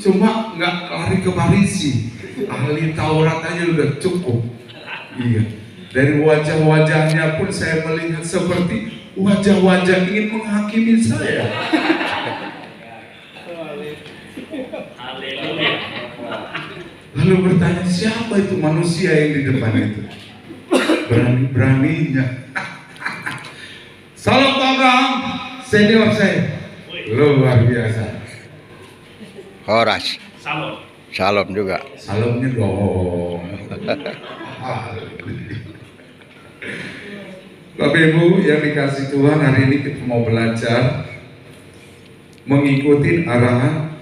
cuma nggak lari ke Farisi. Ahli Taurat aja udah cukup. Iya. Dari wajah-wajahnya pun saya melihat seperti wajah-wajah ingin menghakimi saya. Lalu bertanya, siapa itu manusia yang di depan itu? Berani-beraninya. Salam Pak Abraham, senior saya. Luar biasa. Horas. Salam juga. Salamnya dong. Bapak Ibu yang dikasih Tuhan, hari ini kita mau belajar mengikuti arahan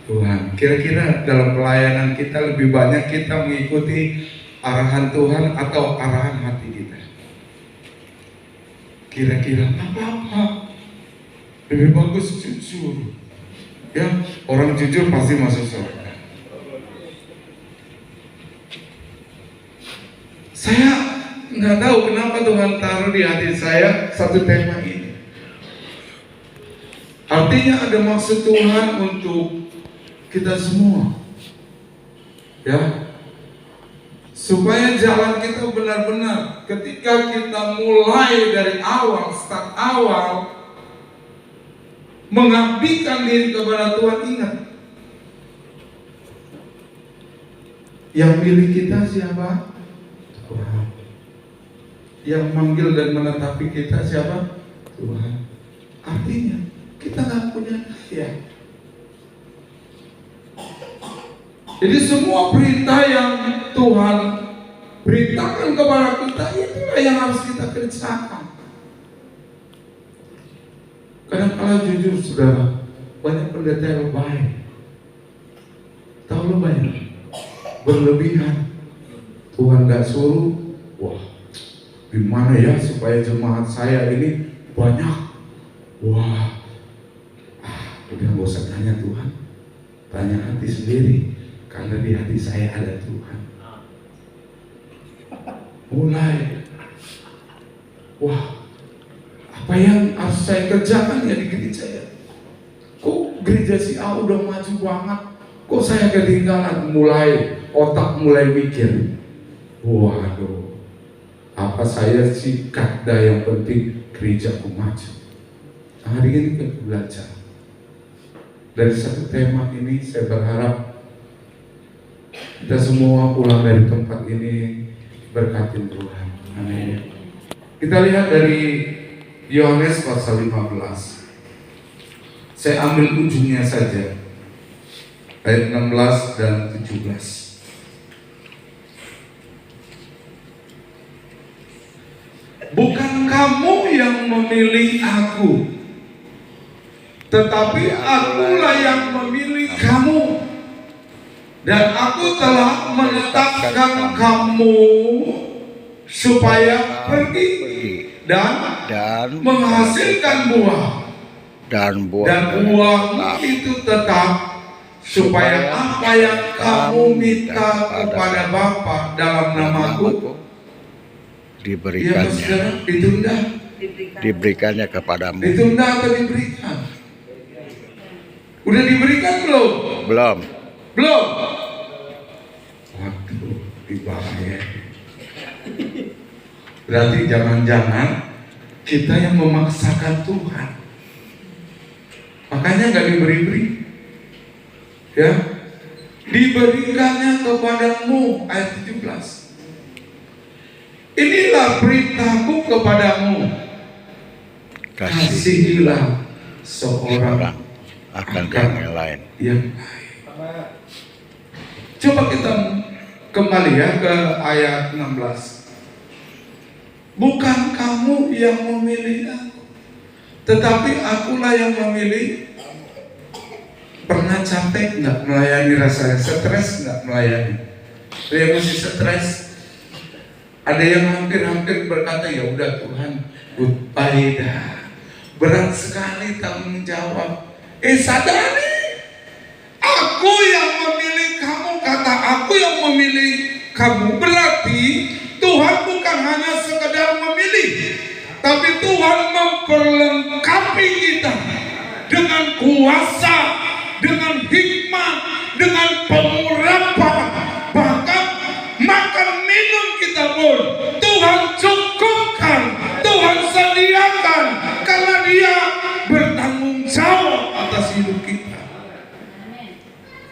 Tuhan. Kira-kira dalam pelayanan kita lebih banyak kita mengikuti arahan Tuhan atau arahan hati kita? Kira-kira apa-apa lebih bagus jujur. Ya, orang jujur pasti masuk surga. Saya nggak tahu kenapa Tuhan taruh di hati saya satu tema ini. Artinya ada maksud Tuhan untuk kita semua, ya, supaya jalan kita benar-benar. Ketika kita mulai dari awal, start awal, mengabdikan diri kepada Tuhan, ingat, yang milih kita siapa? Tuhan. Yang manggil dan menetapi kita siapa? Tuhan. Artinya kita nggak punya daya. Jadi semua perintah yang Tuhan perintahkan kepada kita, itulah yang harus kita kerjakan. Kadang-kadang jujur saudara, banyak pendeta yang baik, tahu lebay, berlebihan. Tuhan gak suruh, wah, gimana ya supaya jemaat saya ini banyak? Wah, udah gak usah tanya Tuhan, tanya hati sendiri, karena di hati saya ada Tuhan. Mulai, wah, apa yang harus saya kerjakan ya di gereja ya? Kok gereja si A udah maju banget, kok saya ketinggalan? Mulai, otak mulai mikir, waduh, apa saya sih kada yang penting gerejaku maju. Hari ini kita belajar dari satu tema ini. Saya berharap kita semua pulang dari tempat ini berkatin Tuhan. Amin. Kita lihat dari Yohanes pasal 15. Saya ambil ujungnya saja, ayat 16 dan 17. Bukan kamu yang memilih aku, tetapi akulah yang memilih kamu, dan aku telah menetapkan kamu supaya pergi dan menghasilkan buah, dan buahmu itu tetap, supaya apa yang kamu minta kepada Bapa dalam namaku diberikannya kepadamu. Ditunda atau diberikan? Udah diberikan belum? Belum. Waduh, bahaya. Berarti jangan-jangan kita yang memaksakan Tuhan. Makanya nggak diberi-beri. Ya, diberikannya kepadamu, ayat 17. Inilah perintahku kepadamu, kasihilah seorang akan yang lain. Coba kita kembali ya ke ayat 16. Bukan kamu yang memilih aku, tetapi akulah yang memilih. Pernah capek nggak melayani, rasanya stres nggak melayani? Ada yang masih stres, ada yang hampir berkata ya udah Tuhan, goodbye dah. Berat sekali tanggung jawab. Sadari, aku yang memilih kamu, kata aku yang memilih kamu. Berarti Tuhan bukan hanya sekedar memilih, tapi Tuhan memperlengkapi kita dengan kuasa, dengan hikmat,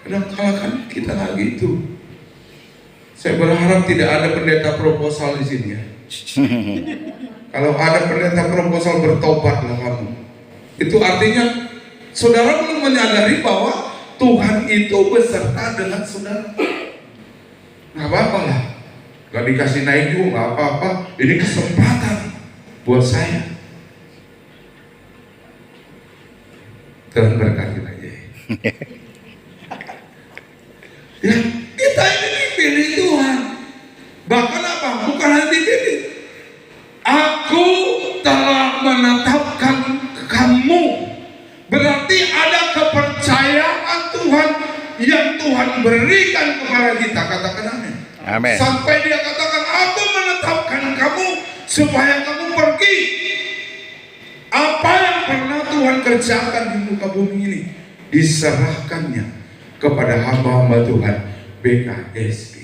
Kadang-kala kan kita nggak gitu. Saya berharap tidak ada pendeta proposal di sini ya. Kalau ada pendeta proposal, bertobatlah kamu. Itu artinya saudara belum menyadari bahwa Tuhan itu beserta dengan saudara. Nggak apa-apa lah. Gak dikasih naik juga nggak apa-apa. Ini kesempatan buat saya. Tuhan berkati aja. Ya, kita ini dipilih Tuhan. Bahkan apa? Bukan hanya dipilih. Aku telah menetapkan kamu. Berarti ada kepercayaan Tuhan yang Tuhan berikan kepada kita. Katakan amin. Amin. Sampai dia katakan, aku menetapkan kamu supaya kamu pergi. Apa yang pernah Tuhan kerjakan di muka bumi ini, diserahkannya kepada hamba-hamba Tuhan BKSG.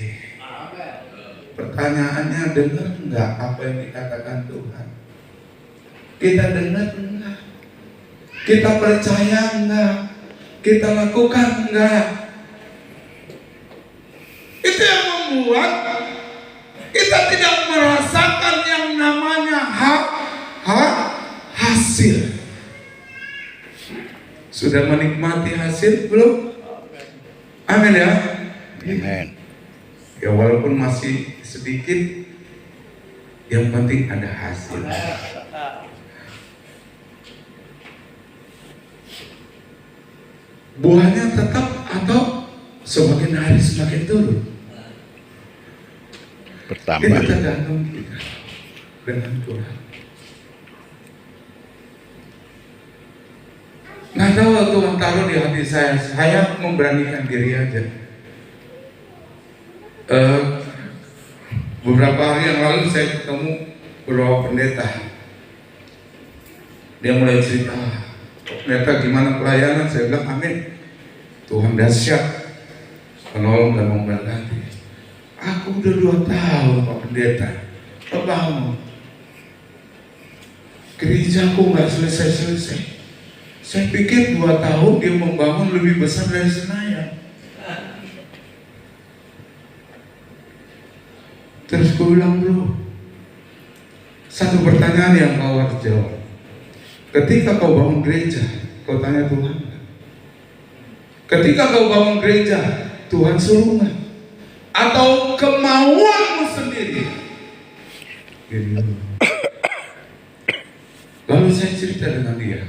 Pertanyaannya, dengar enggak apa yang dikatakan Tuhan? Kita dengar enggak? Kita percaya enggak? Kita lakukan enggak? Itu yang membuat kita tidak merasakan yang namanya hasil. Sudah menikmati hasil belum? Amin ya. Amin. Ya walaupun masih sedikit, yang penting ada hasil. Buahnya tetap atau semakin hari semakin turun? Bertambah. Itu tergantung kita dengan Tuhan. Nggak tahu Tuhan taruh di hati saya memberanikan diri aja. Beberapa hari yang lalu saya ketemu beberapa pendeta. Dia mulai cerita, pendeta gimana pelayanan? Saya bilang amin. Tuhan dahsyat, penolong dan memberkati. Aku udah 2 tahun Pak Pendeta membangun. Gerejaku nggak selesai-selesai. Saya pikir 2 tahun dia membangun lebih besar dari Senayan. Terus gue bilang, bro, satu pertanyaan yang kau harus jawab. Ketika kau bangun gereja, kau tanya Tuhan. Ketika kau bangun gereja, Tuhan suruh nggak? Atau kemauanmu sendiri? Lalu saya cerita dengan dia.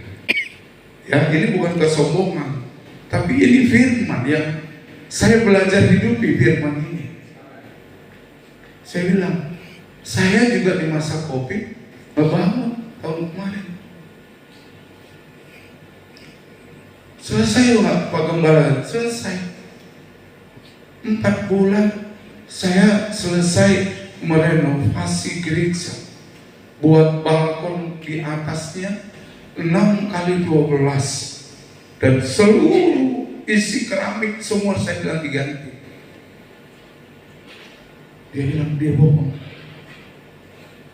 Ya, ini bukan kesombongan, tapi ini firman yang saya belajar hidupi firman ini. Saya bilang, saya juga di masa COVID membangun tahun kemarin. Selesai nggak Pak Gembala? Selesai. 4 bulan saya selesai merenovasi gereja, buat balkon di atasnya 6x12 dan seluruh isi keramik semua saya bilang diganti. Dia bilang dia bohong.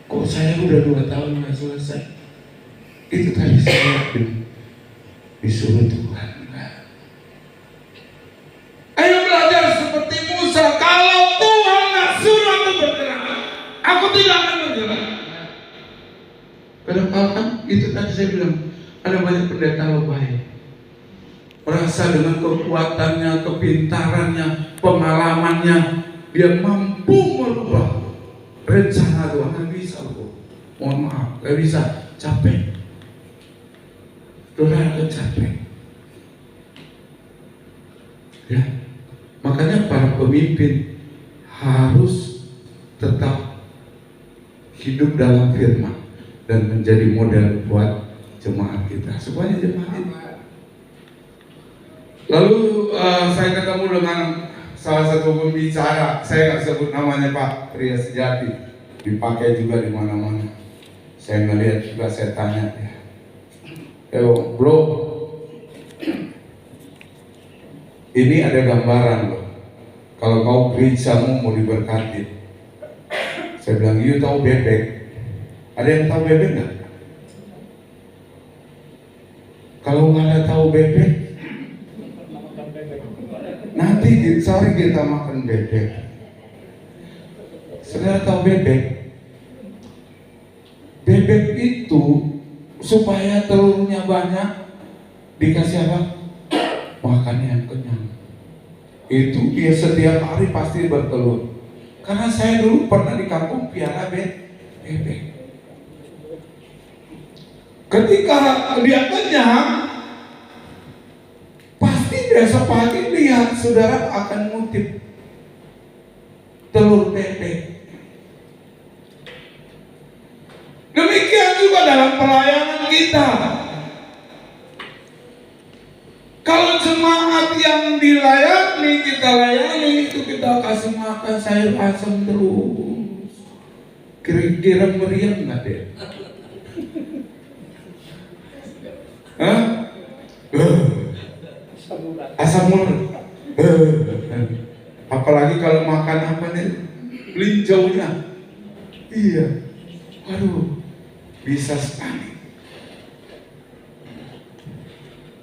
Kok saya udah 2 tahun nggak selesai? Itu tadi saya disuruh Tuhan. Ayo belajar seperti Musa. Kalau Tuhan nggak suruh aku bergerak, aku tidak akan bergerak. Kadang-kadang kan itu tadi saya bilang, ada banyak pendeta lebay. Merasa dengan kekuatannya, kepintarannya, pengalamannya, dia mampu merubah rencana Tuhan. Nggak bisa kok. Mohon maaf, nggak bisa. Capek. Tuhan akan capek. Ya. Makanya para pemimpin harus tetap hidup dalam firman dan menjadi model buat jemaat kita. Semuanya jemaat kita. Lalu saya ketemu dengan salah satu pembicara, saya nggak sebut namanya Pak, pria sejati, dipakai juga di mana-mana. Saya ngelihat juga, saya tanya ya, bro, ini ada gambaran loh. Kalau kau gerejamu mau diberkati, saya bilang, you tahu bebek? Ada yang tahu bebek nggak? Kalau nggak ada tahu bebek, Nanti sore kita makan bebek. Saudara tahu bebek? Bebek itu supaya telurnya banyak dikasih apa? Makan yang kenyang. Itu dia setiap hari pasti bertelur. Karena saya dulu pernah di kampung piara bebek. Ketika dia kenyang, pasti besok pagi lihat saudara akan ngutip telur bebek. Demikian juga dalam pelayanan kita. Kalau jemaat yang dilayani, kita layani, itu kita kasih makan sayur asam terus. Kira-kira meriam nggak deh? Hah? Asam urat. Apalagi kalau makan apa nih? Linjaunya. Iya. Aduh, bisa sekali.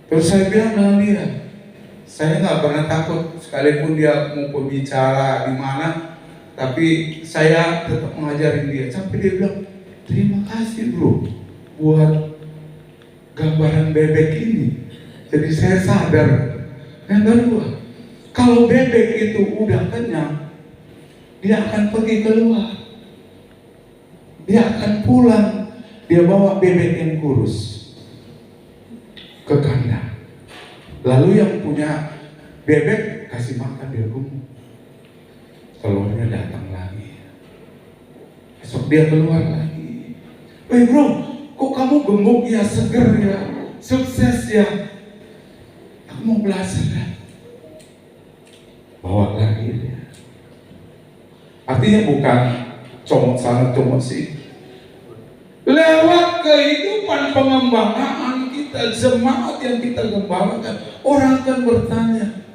Terus saya bilang dengan dia, saya nggak pernah takut sekalipun dia mau berbicara di mana, tapi saya tetap mengajarin dia. Sampai dia bilang, terima kasih bro buat gambaran bebek ini. Jadi saya sadar. Yang kedua, kalau bebek itu udah kenyang, dia akan pergi keluar. Dia akan pulang, dia bawa bebek yang kurus ke kandang. Lalu yang punya bebek kasih makan dia gemuk. Telurnya datang lagi. Besok dia keluar lagi. Bro, kok kamu gemuk ya, seger ya, sukses ya? Aku mau belajar kan? Bawa lagi dia. Artinya bukan comot sana comot sini. Lewat kehidupan pengembangan kita, jemaat yang kita gembalakan, orang akan bertanya.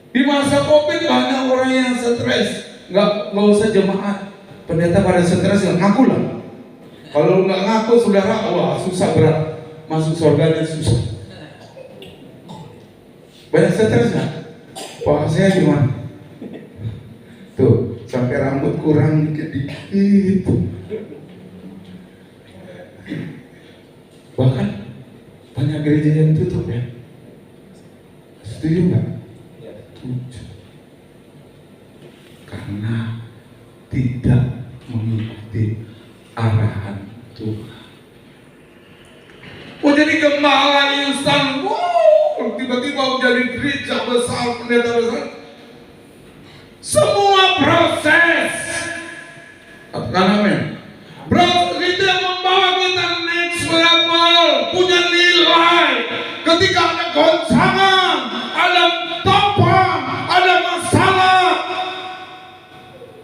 Di masa COVID banyak orang yang stres, nggak usah jemaat. Pendeta pada stres ya ngaku lah. Kalau nggak ngaku saudara, wah susah berat, masuk surganya susah. Banyak stres nggak? Pak saya gimana? Tuh sampai rambut kurang dikit-dikit. Bahkan banyak gereja yang tutup ya. Setuju nggak? Setuju. Karena tidak mengikuti arahan Tuhan. Oh jadi gembala instan, wow, tiba-tiba jadi gereja besar, pendeta besar. Semua proses. Katakan amin. Itu yang membawa kita next level, punya nilai. Ketika ada goncangan, ada topang, ada masalah,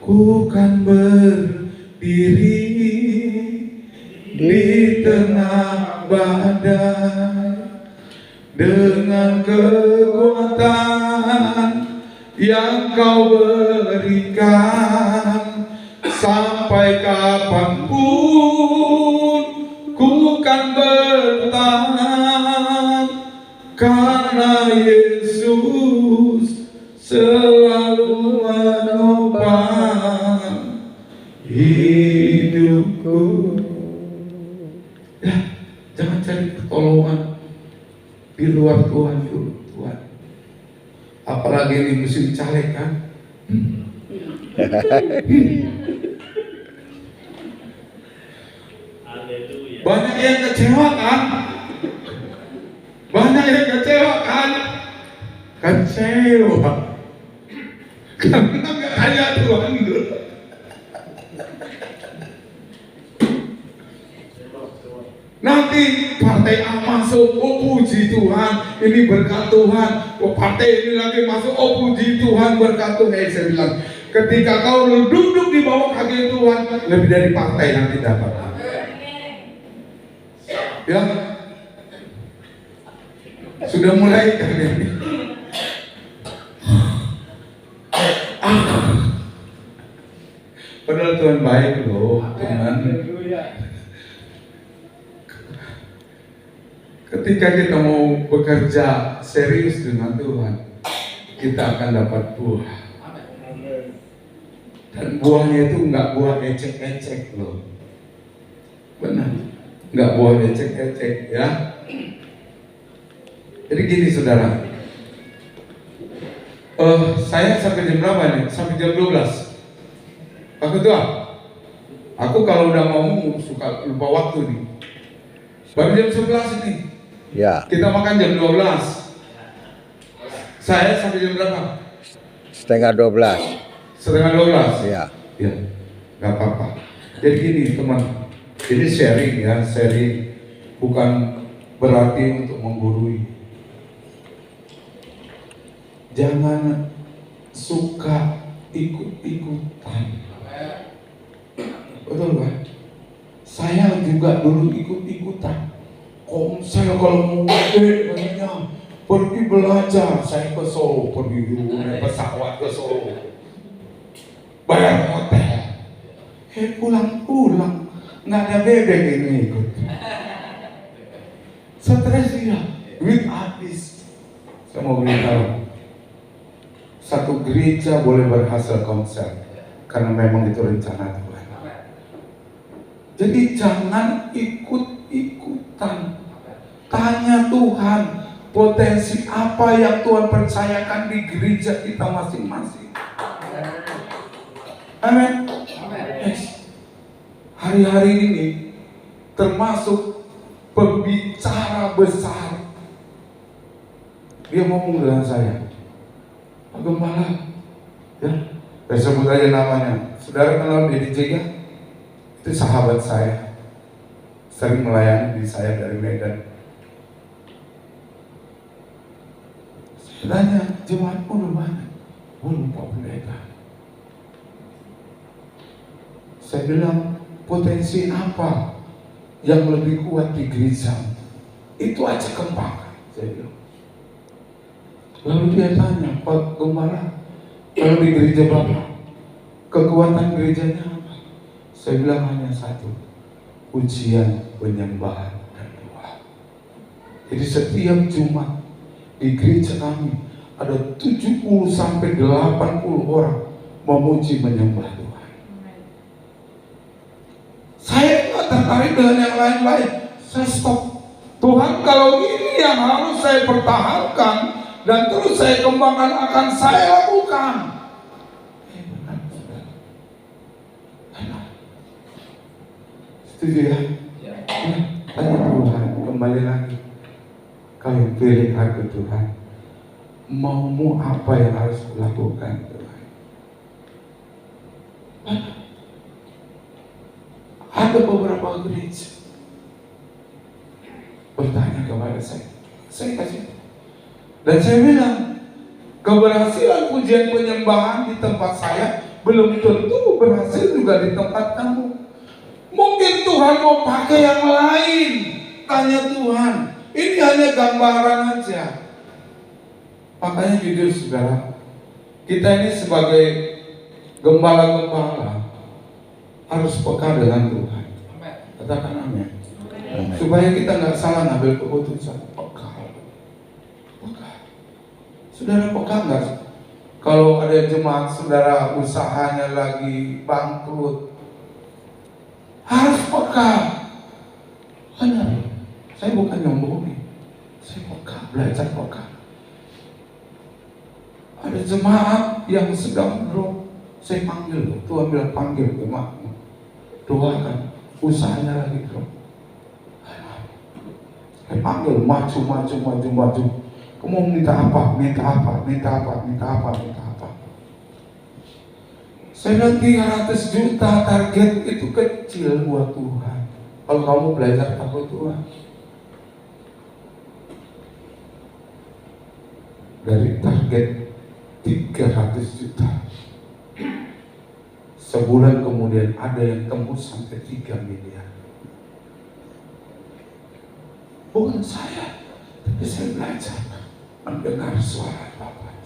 ku kan berdiri di tengah badai dengan kekuatan yang kau berikan. Sampai kapanpun ku kan bertahan, karena Yesus selalu menopang hidupku. Ya, jangan cari pertolongan di luar Tuhan dulu, Tuhan. Apalagi ini musim caleg kan. Banyak yang kecewa kan? Banyak yang kecewa kan? Kecewa karena nggak tanya Tuhan dulu. Nanti partai A masuk, oh puji Tuhan, ini berkat Tuhan. Oh partai ini lagi masuk, oh puji Tuhan, berkat Tuhan. Saya bilang, ketika kau duduk di bawah kaki Tuhan, lebih dari partai nanti dapat. Ya, sudah mulai kan ini. Padahal Tuhan baik loh, Tuhan. Ketika Ketika kita mau bekerja serius dengan Tuhan, kita akan dapat buah. Dan buahnya itu nggak buah ecek-ecek loh. Benar, nggak buah ecek-ecek ya. Jadi gini saudara, saya sampai jam berapa nih? Sampai jam 12. Aku tuh, aku kalau udah ngomong suka lupa waktu nih. Baru jam 11 nih. Ya, Kita makan jam 12. Saya sampai jam berapa? setengah 12. Setengah 12. Ya. Ya, nggak apa-apa. Jadi gini teman, ini sharing ya, sharing bukan berarti untuk menggurui. Jangan suka ikut-ikutan. Betul kan? Saya juga dulu ikut-ikutan. Saya kalau mau gede katanya pergi belajar, saya ke Solo, pergi dulu naik pesawat ke Solo, bayar hotel. Pulang nggak ada bebek ini ikut. Stres dia, duit habis. Saya mau beritahu, satu gereja boleh berhasil konser karena memang itu rencana Tuhan. Jadi jangan ikut-ikutan. Tanya Tuhan, potensi apa yang Tuhan percayakan di gereja kita masing-masing. Amin. Yes. Hari-hari ini termasuk pembicara besar. Dia ngomong dengan saya, Pak Gembala, ya, saya sebut aja namanya. Saudara kenal Deddy Jega? Itu sahabat saya, sering melayani di saya dari Medan. Saya tanya, jemaatmu udah banyak? Belum Pak Pendeta. Saya bilang, potensi apa yang lebih kuat di gereja? Itu aja kembangkan, saya bilang. Lalu dia tanya, Pak Gembala, kalau di gereja Bapak, kekuatan gerejanya apa? Saya bilang hanya satu, ujian, penyembahan, dan doa. Jadi setiap Jumat di gereja kami ada 70 sampai 80 orang memuji menyembah Tuhan. Saya nggak tertarik dengan yang lain-lain. Saya stop. Tuhan, kalau ini yang harus saya pertahankan dan terus saya kembangkan, akan saya lakukan. Setuju ya? Tanya Tuhan, kembali lagi. Kau yang pilih aku Tuhan, maumu apa yang harus kulakukan Tuhan? Ada beberapa gereja bertanya kepada saya kasih. Dan saya bilang, keberhasilan pujian penyembahan di tempat saya belum tentu berhasil juga di tempat kamu. Mungkin Tuhan mau pakai yang lain. Tanya Tuhan. Ini hanya gambaran aja. Makanya jujur saudara, kita ini sebagai gembala-gembala harus peka dengan Tuhan. Katakan amin. Supaya kita nggak salah ngambil keputusan. Peka. Saudara peka nggak? Kalau ada jemaat saudara usahanya lagi bangkrut, harus peka. Benar. Saya bukan nyombong, saya peka, belajar peka. Ada jemaat yang sedang drop, saya panggil, Tuhan bilang panggil jemaatmu, doakan, usahanya lagi drop. Saya panggil, maju. Kamu minta apa? Saya bilang 300 juta target itu kecil buat Tuhan. Kalau kamu belajar takut Tuhan. Dari target 300 juta, sebulan kemudian ada yang tembus sampai 3 miliar. Bukan saya, tapi saya belajar mendengar suara Bapak.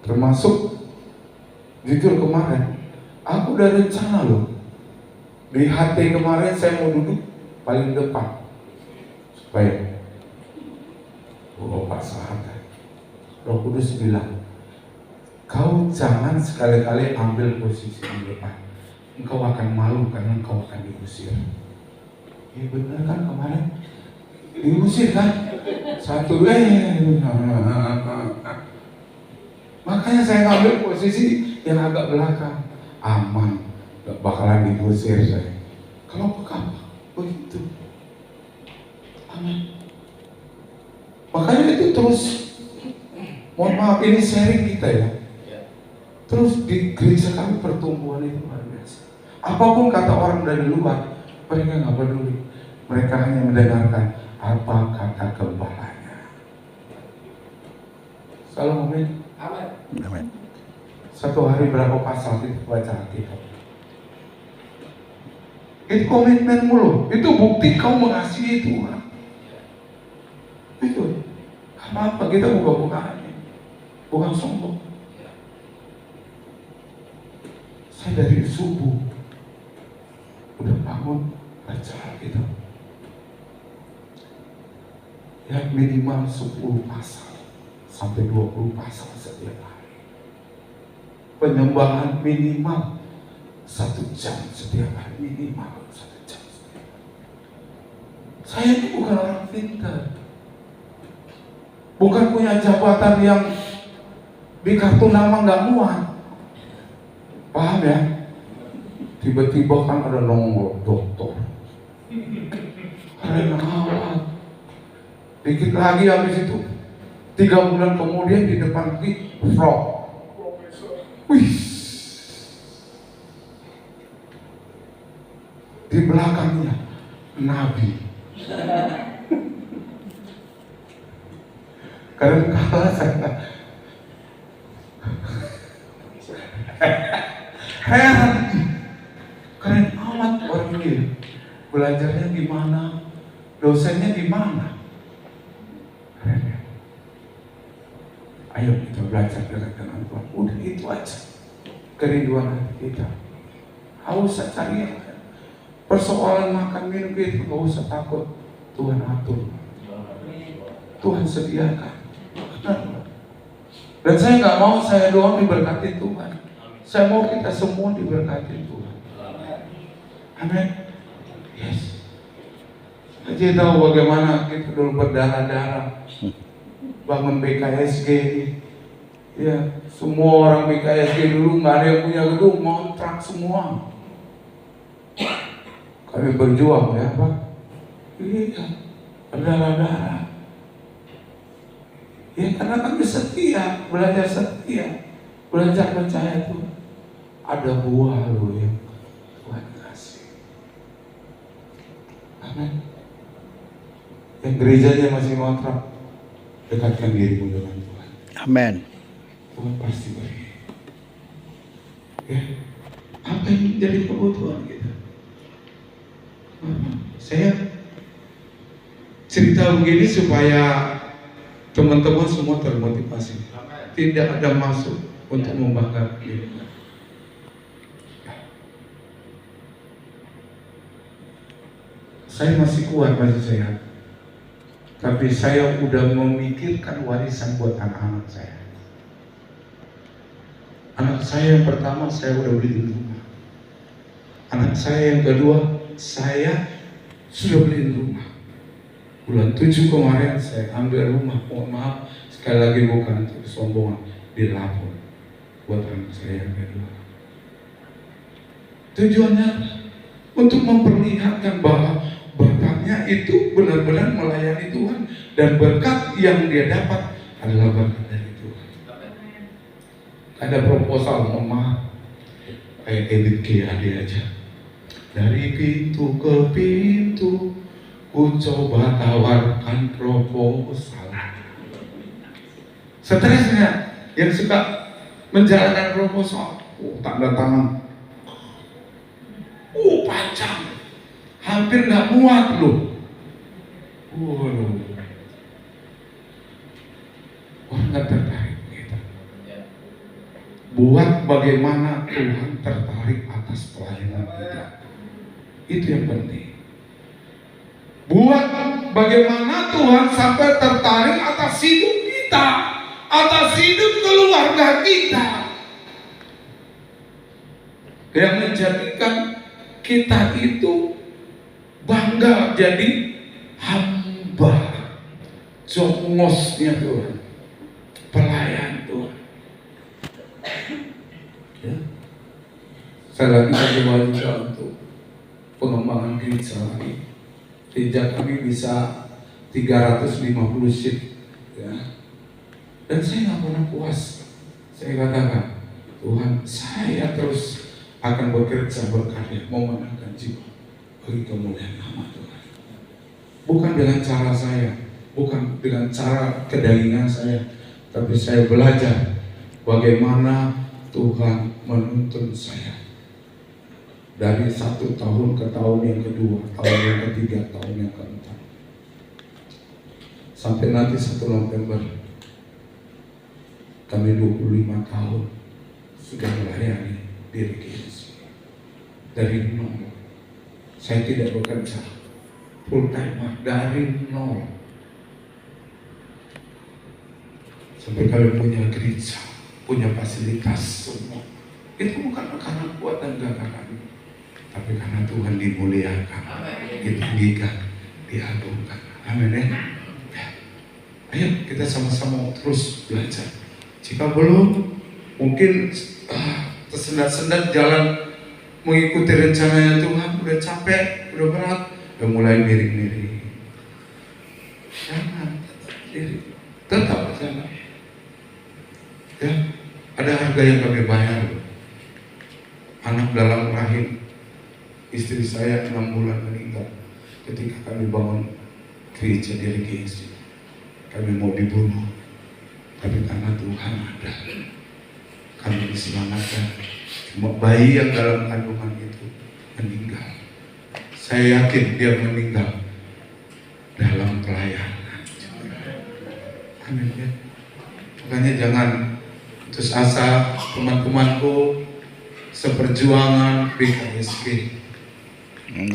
Termasuk jujur kemarin, aku udah rencana loh. Di hati kemarin saya mau duduk paling depan supaya Bapak sahabat. Roh Kudus bilang, kau jangan sekali-kali ambil posisi di depan. Engkau akan malu karena engkau akan diusir. Ya benar kan kemarin diusir kan? Satu makanya saya ngambil posisi yang agak belakang, aman, gak bakalan diusir saya. Kalau apa begitu, aman. Makanya itu terus, mohon maaf ini sharing kita ya. Terus di gereja kami pertumbuhan itu luar biasa. Apapun kata orang dari luar, mereka nggak peduli. Mereka hanya mendengarkan apa kata gembalanya. Salam amin. Amin. Satu hari berapa pasal kita baca Alkitab? Itu komitmenmu loh. Itu bukti kau mengasihi Tuhan. Itu apa kita buka-bukaan, bukan sombong. Saya dari subuh udah bangun baca Alkitab. Ya minimal 10 pasal sampai 20 pasal setiap hari. Penyembahan minimal 1 jam setiap hari, minimal 1 jam. Saya ini bukan orang pintar, bukan punya jabatan yang di kartu nama nggak muat. Paham ya? Tiba-tiba kan ada nomor dokter, ada alat. Dikit lagi habis itu 3 bulan kemudian di depan lagi vlog. Wih, di belakangnya Nabi. Kadang-kala saya heran, keren amat orang ini. Belajarnya gimana? Dosennya gimana? Keren ya? Ayo kita belajar dengan Tuhan. Udah itu aja kerinduan hati kita. Gak usah cari yang lain. Persoalan makan minum kita gak usah takut. Tuhan atur, Tuhan sediakan. Dan saya gak mau saya doang diberkati Tuhan. Saya mau kita semua diberkati Tuhan. Amin. Yes. Aja tahu bagaimana kita dulu berdarah-darah bangun BKSG ini. Ya, semua orang BKSG dulu nggak ada yang punya gedung, ngontrak semua. Kami berjuang ya Pak. Iya, berdarah-darah. Ya karena kami setia, belajar setia, belajar percaya Tuhan. Ada buah loh yang Tuhan kasih. Amin. Yang gerejanya masih ngontrak, dekatkan dirimu dengan Tuhan. Amin. Tuhan pasti beri. Ya, apa yang menjadi kebutuhan kita? Saya cerita begini supaya teman-teman semua termotivasi. Tidak ada maksud untuk membanggakan diri. Saya masih kuat, masih sehat. Tapi saya udah memikirkan warisan buat anak-anak saya. Anak saya yang pertama saya udah beliin rumah. Anak saya yang kedua saya sudah beliin rumah. Bulan 7 kemarin saya ambil rumah. Mohon maaf sekali lagi bukan untuk kesombongan, di Lampung buat anak saya yang kedua. Tujuannya untuk memperlihatkan bahwa bapaknya itu benar-benar melayani Tuhan dan berkat yang dia dapat adalah berkat dari Tuhan. Ada proposal, mohon maaf, kayak Edit GAD aja. Dari pintu ke pintu, ku coba tawarkan proposal. Stresnya yang suka menjalankan proposal, tanda tangan, panjang. Hampir nggak muat loh. Waduh. Orang nggak tertarik gitu. Buat bagaimana Tuhan tertarik atas pelayanan kita. Itu yang penting. Buat bagaimana Tuhan sampai tertarik atas hidup kita, atas hidup keluarga kita, yang menjadikan kita itu bangga jadi hamba, jongosnya Tuhan, pelayan Tuhan. Ya. Saya lagi berdoa juga untuk pengembangan gereja lagi. Gereja kami bisa 350 seat, ya. Dan saya nggak pernah puas. Saya katakan, Tuhan, saya terus akan bekerja, berkarya, memenangkan jiwa bagi kemuliaan nama Tuhan. Bukan dengan cara saya, bukan dengan cara kedagingan saya, tapi saya belajar bagaimana Tuhan menuntun saya. Dari 1 tahun ke tahun yang kedua, tahun yang ketiga, tahun yang keempat, sampai nanti 1 November kami 25 tahun sudah melayani diri KSG. Dari nol, saya tidak bekerja full time, dari nol sampai kalian punya gereja, punya fasilitas semua. Itu bukan karena kuat dan gagah kami, tapi karena Tuhan dimuliakan, ditinggikan, diagungkan. Amin ya. Ayo kita sama-sama terus belajar. Jika belum, mungkin tersendat-sendat jalan mengikuti rencananya Tuhan, udah capek, udah berat, udah mulai miring-miring. Jangan, tetap jalan. Ya, ada harga yang kami bayar. Anak dalam rahim istri saya 6 bulan meninggal ketika kami bangun gereja di RGSD. Kami mau dibunuh, tapi karena Tuhan ada, kami diselamatkan. Cuma bayi yang dalam kandungan itu meninggal. Saya yakin dia meninggal dalam pelayanan. Amin ya. Makanya jangan putus asa, teman-temanku seperjuangan BKSG.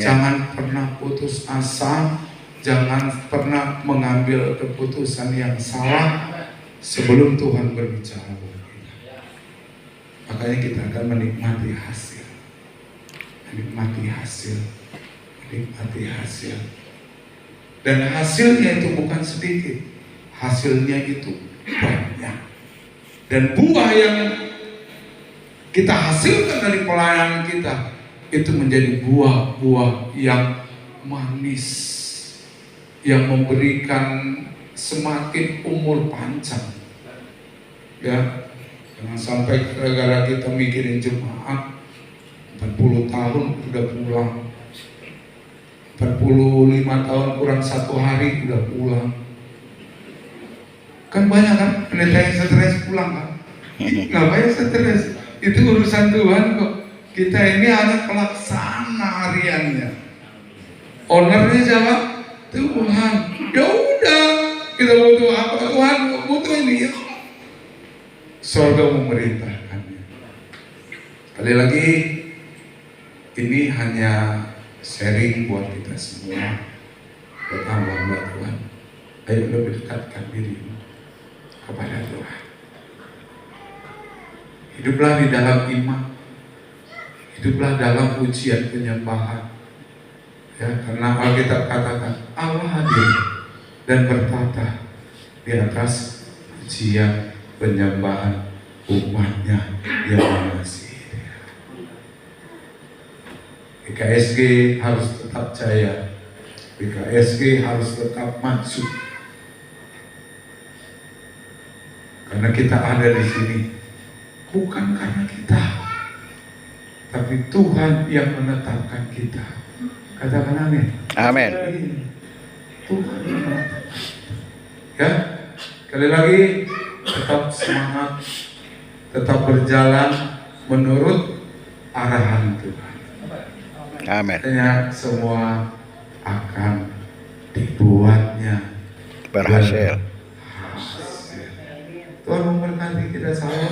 Jangan pernah putus asa, jangan pernah mengambil keputusan yang salah sebelum Tuhan berbicara. Makanya kita akan menikmati hasil, menikmati hasil, menikmati hasil. Dan hasilnya itu bukan sedikit, hasilnya itu banyak. Dan buah yang kita hasilkan dari pelayanan kita itu menjadi buah-buah yang manis, yang memberikan semakin umur panjang. Ya, jangan sampai gara-gara kita mikirin jemaat 40 tahun udah pulang, 45 tahun kurang 1 hari udah pulang. Kan banyak kan pendeta yang stres pulang kan? Ngapain stres? Itu urusan Tuhan kok. Kita ini hanya pelaksana hariannya. Ownernya siapa? Tuhan. Ya udah, kita butuh apa? Tuhan butuh ini ya. Surga memerintahkannya. Sekali lagi, ini hanya sharing buat kita semua, buat hamba-hamba Tuhan. Ayo lebih dekatkan diri kepada Tuhan. Hiduplah di dalam iman. Hiduplah dalam ujian penyembahan. Ya, karena Alkitab katakan Allah hadir dan bertata di atas ujian penyembahan umatnya yang mengasihi Dia. BKSG harus tetap jaya. BKSG harus tetap maju. Karena kita ada di sini bukan karena kita, tapi Tuhan yang menetapkan kita. Katakan amin. Amin. Tuhan yang menetapkan. Ya, sekali lagi tetap semangat, tetap berjalan menurut arahan Tuhan. Amin. Artinya semua akan dibuatnya Berhasil. Tuhan memberkati kita semua.